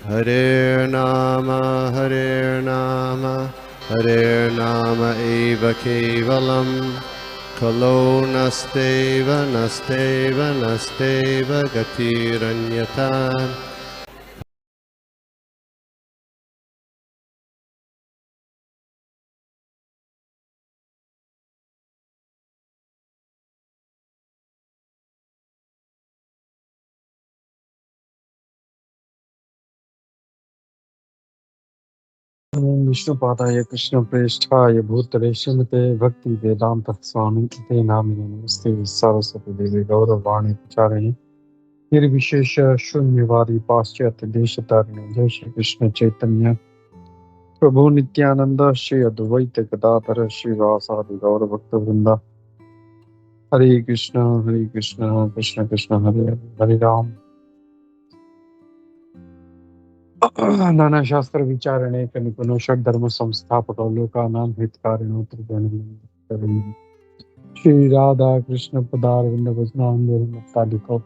Hare Nama, Hare Nama eva kevalam, Kalo nasteva, nasteva, nasteva gatiranyata. विष्णुपादाय कृष्णप्रेष्ठाय भूतले श्रीमते भक्ति वेदांत स्वामी ते नामिने नमस्ते सरस्वती देवी गौरवाणी प्रचारिणे निर्विशेष शून्यवादी पाश्चात्य देश तारिणे जय श्री कृष्ण चैतन्य प्रभु नित्यानंद श्री अद्वैत गदाधर श्रीवासादि गौर भक्त वृंदा हरे कृष्ण कृष्ण कृष्ण हरे हरे हरे राम नाना शास्त्र विचारणे कनिपुनो षड धर्म संस्थापक लोकानां हितकारिणो त्रिगुण श्री राधा कृष्ण पदारविंद भजनांदो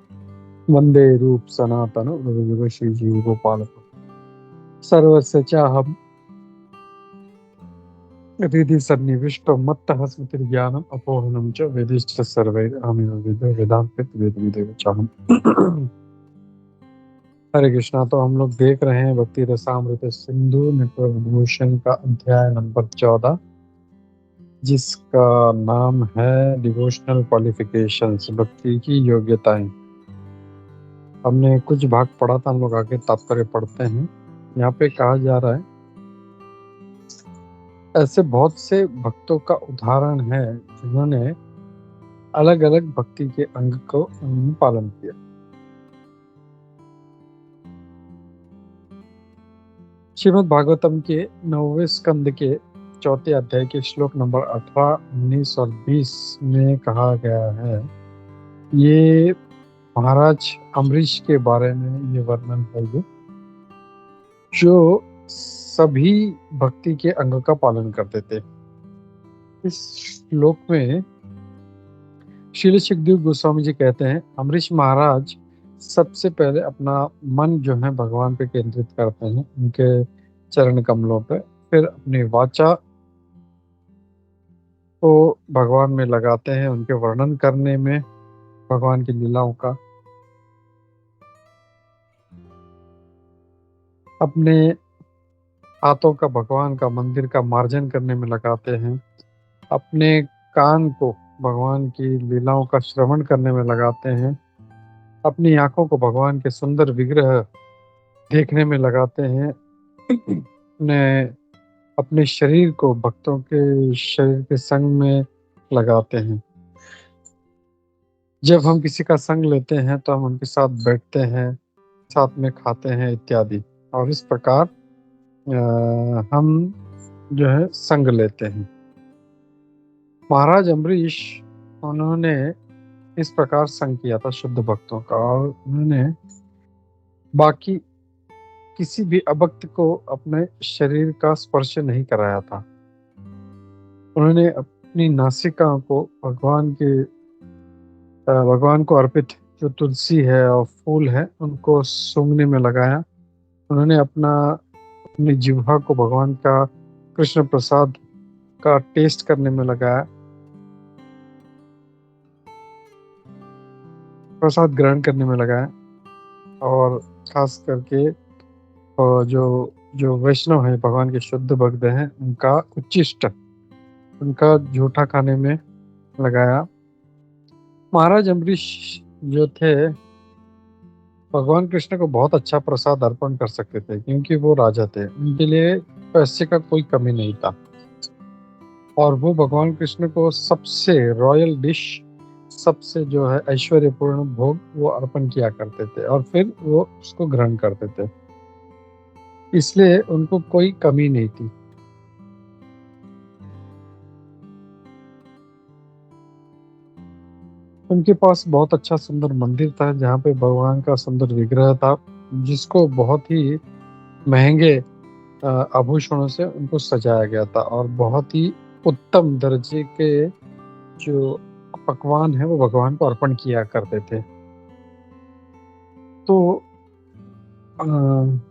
वंदे रूप सनातन रघुवीर श्री जीव गोपाल सर्वस्य चाहं हृदि सन्निविष्टो मत्तः स्मृतिर्ज्ञानम् अपोहनं च वेदिष्ट सर्वैरहमेव वेदो वेदांत वेद चाहम। हरे कृष्णा। तो हम लोग देख रहे हैं भक्ति रसामृत सिंधु नेटवर्क भूषण का अध्याय नंबर 14, जिसका नाम है डिवोशनल क्वालिफिकेशंस, भक्ति की योग्यताएं। हमने कुछ भाग पढ़ा था, हम लोग आगे तात्पर्य पढ़ते हैं। यहाँ पे कहा जा रहा है, ऐसे बहुत से भक्तों का उदाहरण है जिन्होंने अलग अलग भक्ति के अंग को पालन किया। श्रीमद् भागवतम के 9वें स्कंद के 4थे अध्याय के श्लोक नंबर 18, 19 और 20 में कहा गया है, ये महाराज अम्बरीश के बारे में ये वर्णन है, ये जो सभी भक्ति के अंग का पालन करते थे। इस श्लोक में श्रील सुखदेव गोस्वामी जी कहते हैं, अम्बरीश महाराज सबसे पहले अपना मन जो है भगवान पे केंद्रित करते हैं, उनके चरण कमलों पे, फिर अपनी वाचा को भगवान में लगाते हैं, उनके वर्णन करने में भगवान की लीलाओं का, अपने हाथों का भगवान का मंदिर का मार्जन करने में लगाते हैं, अपने कान को भगवान की लीलाओं का श्रवण करने में लगाते हैं, अपनी आंखों को भगवान के सुंदर विग्रह देखने में लगाते हैं, अपने शरीर को भक्तों के शरीर के संग में लगाते हैं। जब हम किसी का संग लेते हैं तो हम उनके साथ बैठते हैं, साथ में खाते हैं इत्यादि, और इस प्रकार हम जो है संग लेते हैं। महाराज अम्बरीश, उन्होंने इस प्रकार संग किया था शुद्ध भक्तों का, और उन्होंने बाकी किसी भी अभक्त को अपने शरीर का स्पर्श नहीं कराया था। उन्होंने अपनी नासिका को भगवान को अर्पित जो तुलसी है और फूल है उनको सूंघने में लगाया। उन्होंने अपनी जिह्वा को भगवान का कृष्ण प्रसाद का टेस्ट करने में लगाया, प्रसाद ग्रहण करने में लगाया। और खास करके जो वैष्णव है, भगवान के शुद्ध भक्त हैं, उनका उच्चिष्ट, उनका जूठा खाने में लगाया। महाराज अम्बरीश जो थे, भगवान कृष्ण को बहुत अच्छा प्रसाद अर्पण कर सकते थे, क्योंकि वो राजा थे, उनके लिए पैसे का कोई कमी नहीं था, और वो भगवान कृष्ण को सबसे रॉयल डिश, सबसे जो है ऐश्वर्यपूर्ण भोग वो अर्पण किया करते थे, और फिर वो उसको ग्रहण करते थे, इसलिए उनको कोई कमी नहीं थी। उनके पास बहुत अच्छा सुंदर मंदिर था, जहाँ पे भगवान का सुंदर विग्रह था, जिसको बहुत ही महंगे आभूषणों से उनको सजाया गया था, और बहुत ही उत्तम दर्जे के जो पकवान है वो भगवान को अर्पण किया करते थे। तो अ,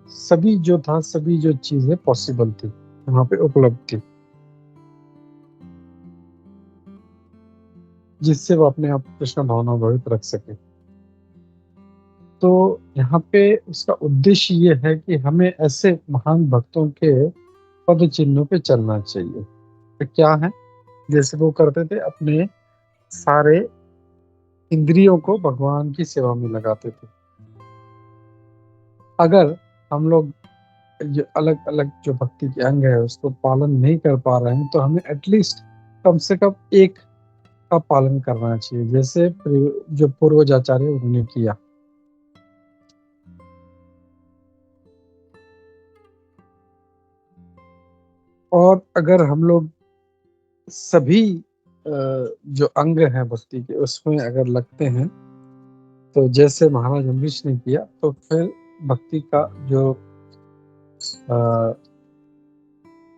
सभी जो था, सभी जो चीजें पॉसिबल थी, वहाँ पे उपलब्ध थी, जिससे वो अपने आप कृष्ण भावना भावित रख सके। तो यहाँ पे उसका उद्देश्य ये है कि हमें ऐसे महान भक्तों के पद चिन्हों पे चलना चाहिए। तो क्या है, जैसे वो करते थे, अपने सारे इंद्रियों को भगवान की सेवा में लगाते थे। अगर हम लोग जो अलग अलग जो भक्ति के अंग है उसको पालन नहीं कर पा रहे हैं, तो हमें एटलीस्ट कम से कम एक का पालन करना चाहिए, जैसे जो पूर्वजाचार्य उन्होंने किया। और अगर हम लोग सभी जो अंग हैं भक्ति के उसमें अगर लगते हैं, तो जैसे महाराज अम्बरीश ने किया, तो फिर भक्ति का जो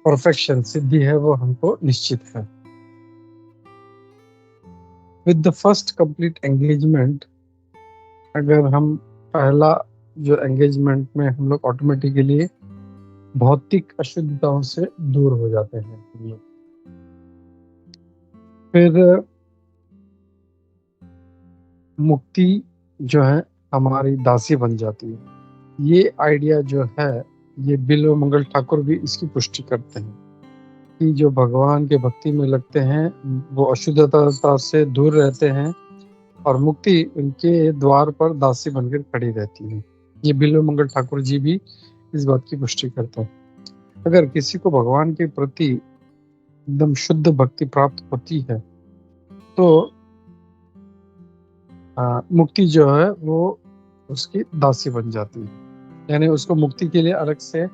परफेक्शन सिद्धि है वो हमको निश्चित है। With the first complete engagement, अगर हम पहला जो एंगेजमेंट में हम लोग ऑटोमेटिकली भौतिक अशुद्धताओं से दूर हो जाते हैं हम लोग। फिर मुक्ति जो है हमारी दासी बन जाती है। ये आइडिया जो है, ये बिल्व मंगल ठाकुर भी इसकी पुष्टि करते हैं कि जो भगवान के भक्ति में लगते हैं वो अशुद्धता से दूर रहते हैं, और मुक्ति उनके द्वार पर दासी बनकर खड़ी रहती है। ये बिल्व मंगल ठाकुर जी भी इस बात की पुष्टि करते हैं। अगर किसी को भगवान के प्रति एकदम शुद्ध भक्ति प्राप्त होती है, तो मुक्ति जो है वो उसकी दासी बन जाती है। यानी उसको मुक्ति के लिए अलग से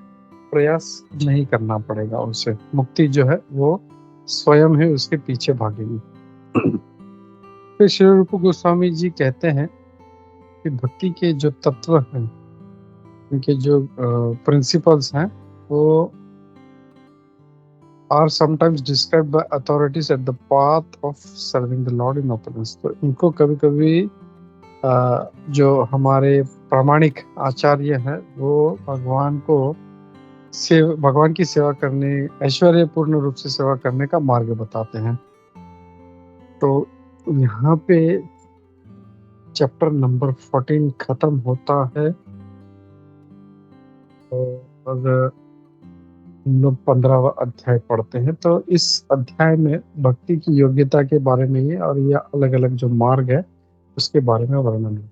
प्रयास नहीं करना पड़ेगा, उसे मुक्ति जो है वो स्वयं ही उसके पीछे भागेगी। फिर श्री रूप गोस्वामी जी कहते हैं कि भक्ति के जो तत्व हैं, उनके जो प्रिंसिपल्स हैं, वो are sometimes described by authorities at the path of serving the lord in openness. तो इनको कभी कभी जो हमारे प्रामाणिक आचार्य हैं वो भगवान की सेवा करने, ऐश्वर्यपूर्ण रूप से सेवा करने का मार्ग बताते हैं। तो यहाँ पे चैप्टर नंबर 14 खत्म होता है, और हम लोग 15वां अध्याय पढ़ते हैं। तो इस अध्याय में भक्ति की योग्यता के बारे में ही, और यह अलग अलग जो मार्ग है उसके बारे में वर्णन है।